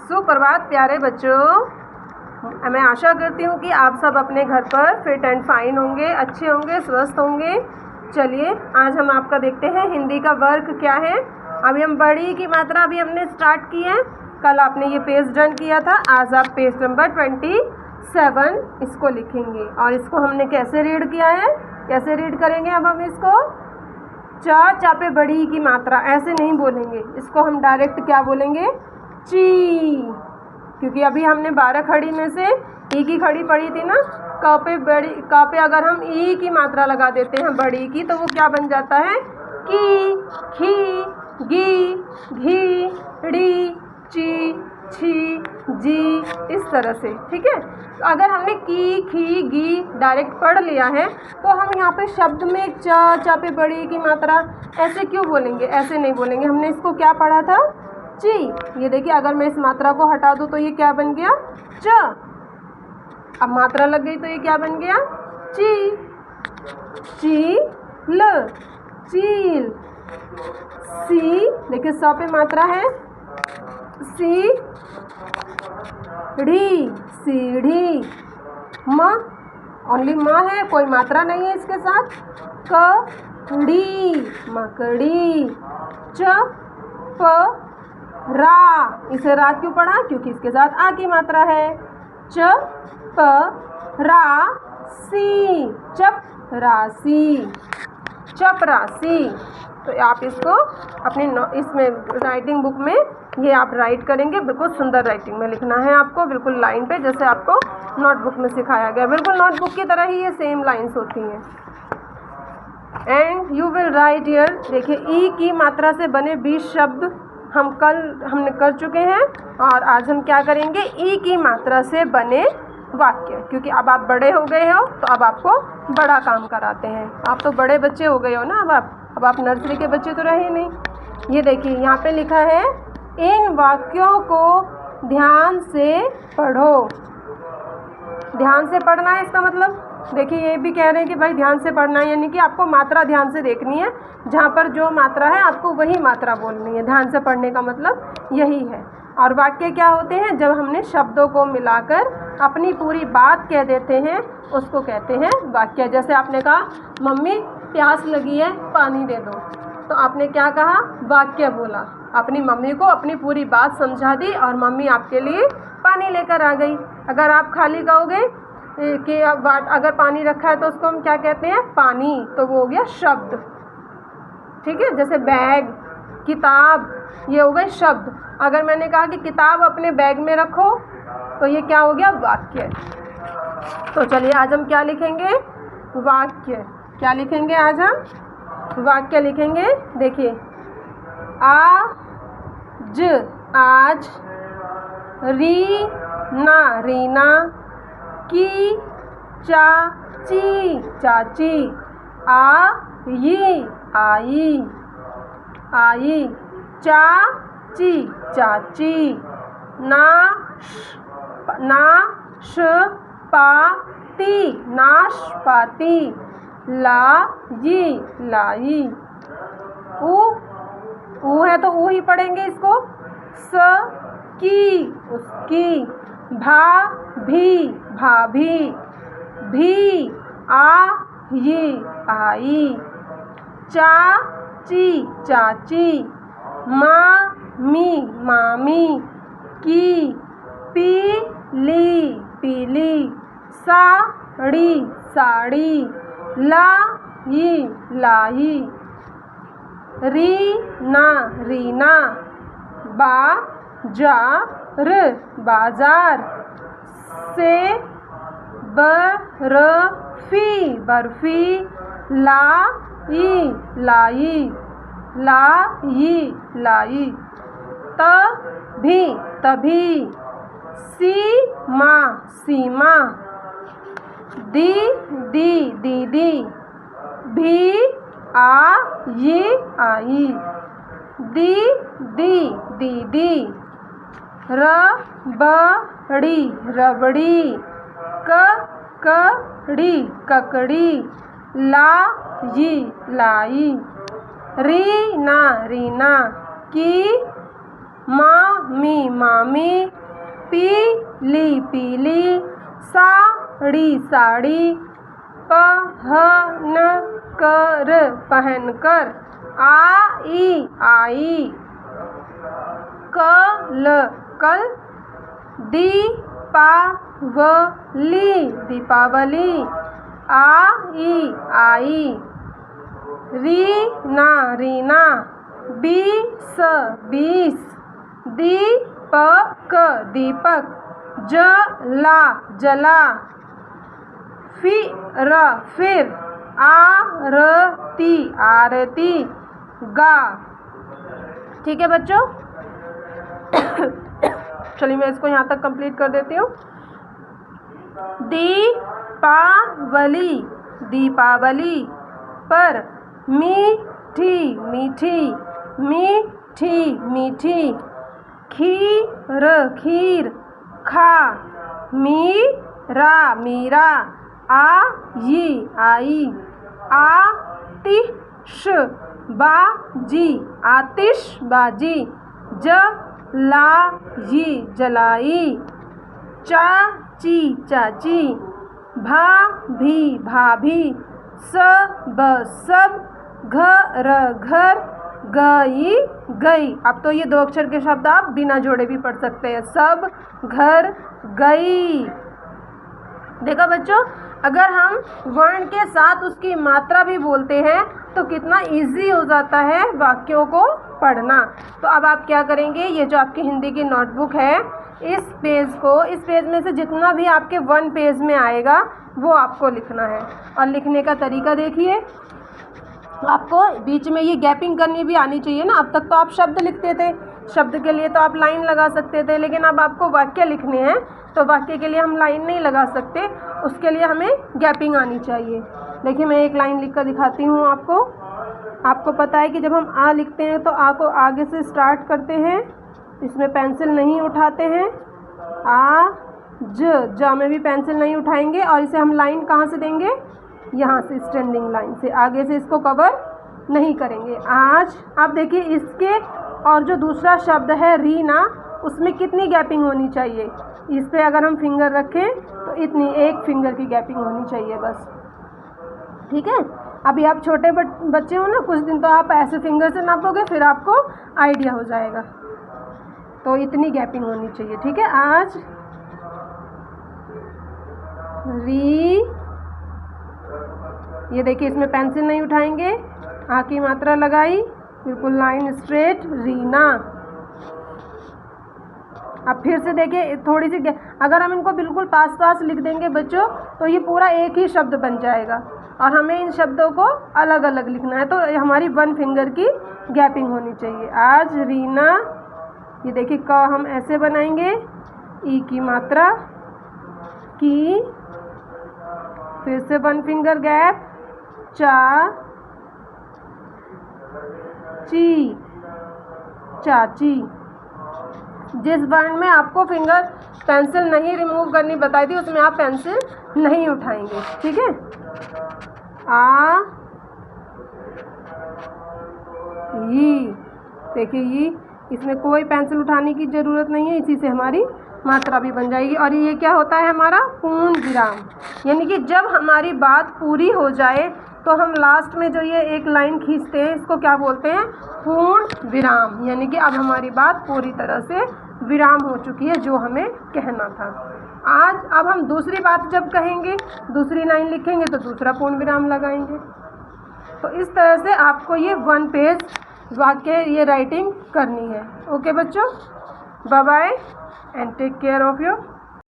सुप्रभात प्यारे बच्चों। मैं आशा करती हूँ कि आप सब अपने घर पर फिट एंड फाइन होंगे, अच्छे होंगे, स्वस्थ होंगे। चलिए आज हम आपका देखते हैं हिंदी का वर्क क्या है। अभी हम बड़ी की मात्रा अभी हमने स्टार्ट की है। कल आपने ये पेज डन किया था, आज आप पेज नंबर 27 इसको लिखेंगे। और इसको हमने कैसे रीड किया है, कैसे रीड करेंगे अब हम इसको। चा पे बड़ी की मात्रा ऐसे नहीं बोलेंगे, इसको हम डायरेक्ट क्या बोलेंगे, ची। क्योंकि अभी हमने 12 खड़ी में से ई की खड़ी पढ़ी थी ना। क पे अगर हम ई की मात्रा लगा देते हैं बड़ी की, तो वो क्या बन जाता है, की, खी, गी, घी, ड़ी, ची, छी, जी, इस तरह से। ठीक है, तो अगर हमने की, खी, गी डायरेक्ट पढ़ लिया है, तो हम यहाँ पे शब्द में चा पे बड़ी की मात्रा ऐसे क्यों बोलेंगे, ऐसे नहीं बोलेंगे। हमने इसको क्या पढ़ा था, ची। ये देखिए, अगर मैं इस मात्रा को हटा दूँ तो ये क्या बन गया, च। अब मात्रा लग गई तो ये क्या बन गया, ची, चील, चील। सी, देखिए स पे मात्रा है, सी ढ़ी, सीढ़ी। म, ओनली म है, कोई मात्रा नहीं है इसके साथ। कड़ी, मकड़ी। च प रा, इसे रा क्यों पढ़ा, क्योंकि इसके साथ आ की मात्रा है। च प रा सी, चपरासी, चपरासी। तो आप इसको अपनी इसमें राइटिंग बुक में ये आप राइट करेंगे। बिल्कुल सुंदर राइटिंग में लिखना है आपको, बिल्कुल लाइन पे, जैसे आपको नोटबुक में सिखाया गया। बिल्कुल नोटबुक की तरह ही ये सेम लाइंस होती हैं। And you will write here. देखिए, ई की मात्रा से बने 20 शब्द हमने कर चुके हैं, और आज हम क्या करेंगे, ई की मात्रा से बने वाक्य। क्योंकि अब आप बड़े हो गए हो, तो अब आपको बड़ा काम कराते हैं। आप तो बड़े बच्चे हो गए हो ना, अब आप नर्सरी के बच्चे तो रहे नहीं। ये देखिए यहाँ पे लिखा है, इन वाक्यों को ध्यान से पढ़ो। ध्यान से पढ़ना है इसका मतलब, देखिए ये भी कह रहे हैं कि भाई ध्यान से पढ़ना है, यानी कि आपको मात्रा ध्यान से देखनी है। जहाँ पर जो मात्रा है आपको वही मात्रा बोलनी है। ध्यान से पढ़ने का मतलब यही है। और वाक्य क्या होते हैं, जब हमने शब्दों को मिलाकर अपनी पूरी बात कह देते हैं, उसको कहते हैं वाक्य। जैसे आपने कहा, मम्मी प्यास लगी है, पानी दे दो, तो आपने क्या कहा, वाक्य बोला। अपनी मम्मी को अपनी पूरी बात समझा दी और मम्मी आपके लिए पानी लेकर आ गई। अगर आप खाली कहोगे कि अगर पानी रखा है तो उसको हम क्या कहते हैं, पानी, तो वो हो गया शब्द। ठीक है, जैसे बैग, किताब, ये हो गए शब्द। अगर मैंने कहा कि किताब अपने बैग में रखो, तो ये क्या हो गया, वाक्य। तो चलिए आज हम क्या लिखेंगे, वाक्य। क्या लिखेंगे आज हम, वाक्य लिखेंगे। देखिए, आज, आज, रीना, रीना, की, चाची, चाची, आई, आई, आई, चाची, चाची, नाशपाती, नाशपाती, लाई, लाई। ऊ है तो ऊ ही पढ़ेंगे इसको। की, उसकी। भाभी, भाभी। भी, आई, आई। चाची, चाची। मामी, मामी। की, पीली, पीली। साड़ी, साड़ी। लाई, लाई। रीना, रीना। बाजार, बाजार। से बर्फी, बर्फी। लाई, लाई, लाई, लाई। तभी, तभी। सीमा, सीमा। दीदी, दीदी। भी, आई, आई। दीदी, दीदी। रबड़ी, रबड़ी। ककड़ी, ककड़ी। लाई, लाई। रीना, रीना। की, मामी, मामी। पीली पीली, साड़ी साड़ी, पहन कर पहन कर, आई आई, कल कल, दीपावली दीपावली, आई आई, रीना रीना, बीस बीस, दीपक दीपक, जला जला, फिर, आरती आरती, गा। ठीक है बच्चों, चलिए मैं इसको यहाँ तक कंप्लीट कर देती हूँ। दीपावली दीपावली पर, मीठी मीठी, मीठी मीठी, खीर खीर, खा, मीरा मीरा, आई आई, आतिशबाजी आतिशबाजी, जलाई जलाई, चाची चाची, भाभी भाभी, सब सब, घर घर, गई गई। अब तो ये 2 अक्षर के शब्द आप बिना जोड़े भी पढ़ सकते हैं। सब घर गई। देखो बच्चों, अगर हम वर्ण के साथ उसकी मात्रा भी बोलते हैं तो कितना इजी हो जाता है वाक्यों को पढ़ना। तो अब आप क्या करेंगे, ये जो आपकी हिंदी की नोटबुक है, इस पेज में से जितना भी आपके 1 पेज में आएगा वो आपको लिखना है। और लिखने का तरीका देखिए, आपको बीच में ये गैपिंग करनी भी आनी चाहिए ना। अब तक तो आप शब्द लिखते थे, शब्द के लिए तो आप लाइन लगा सकते थे, लेकिन अब आपको वाक्य लिखने हैं तो वाक्य के लिए हम लाइन नहीं लगा सकते, उसके लिए हमें गैपिंग आनी चाहिए। देखिए मैं एक लाइन लिख कर दिखाती हूँ आपको। आपको पता है कि जब हम आ लिखते हैं तो आ को आगे से स्टार्ट करते हैं, इसमें पेंसिल नहीं उठाते हैं। आ ज में भी पेंसिल नहीं उठाएंगे, और इसे हम लाइन कहाँ से देंगे, यहाँ से स्टैंडिंग लाइन से, आगे से इसको कवर नहीं करेंगे। आज आप देखिए इसके और जो दूसरा शब्द है रीना, उसमें कितनी गैपिंग होनी चाहिए। इस पे अगर हम फिंगर रखें तो इतनी, 1 फिंगर की गैपिंग होनी चाहिए बस। ठीक है, अभी आप छोटे बच्चे हो ना, कुछ दिन तो आप ऐसे फिंगर से नापोगे, फिर आपको आइडिया हो जाएगा। तो इतनी गैपिंग होनी चाहिए। ठीक है, आज री, ये देखिए इसमें पेंसिल नहीं उठाएंगे, आ की मात्रा लगाई, बिल्कुल लाइन स्ट्रेट, रीना। अब फिर से देखिए थोड़ी सी, अगर हम इनको बिल्कुल पास पास लिख देंगे बच्चों तो ये पूरा एक ही शब्द बन जाएगा, और हमें इन शब्दों को अलग अलग लिखना है। तो हमारी 1 फिंगर की गैपिंग होनी चाहिए। आज रीना, ये देखिए क हम ऐसे बनाएंगे, ई की मात्रा, की, फिर से 1 फिंगर गैप, चा ची, चाची। जिस वर्ण में आपको फिंगर पेंसिल नहीं रिमूव करनी बताई थी उसमें आप पेंसिल नहीं उठाएंगे। ठीक है, आ ई, देखिए ई, इसमें कोई पेंसिल उठाने की ज़रूरत नहीं है, इसी से हमारी मात्रा भी बन जाएगी। और ये क्या होता है हमारा पूर्ण विराम, यानी कि जब हमारी बात पूरी हो जाए तो हम लास्ट में जो ये एक लाइन खींचते हैं इसको क्या बोलते हैं, पूर्ण विराम। यानी कि अब हमारी बात पूरी तरह से विराम हो चुकी है जो हमें कहना था। आज अब हम दूसरी बात जब कहेंगे, दूसरी लाइन लिखेंगे तो दूसरा पूर्ण विराम लगाएंगे। तो इस तरह से आपको ये 1 पेज वाक्य ये राइटिंग करनी है। ओके बच्चों, bye bye and take care of your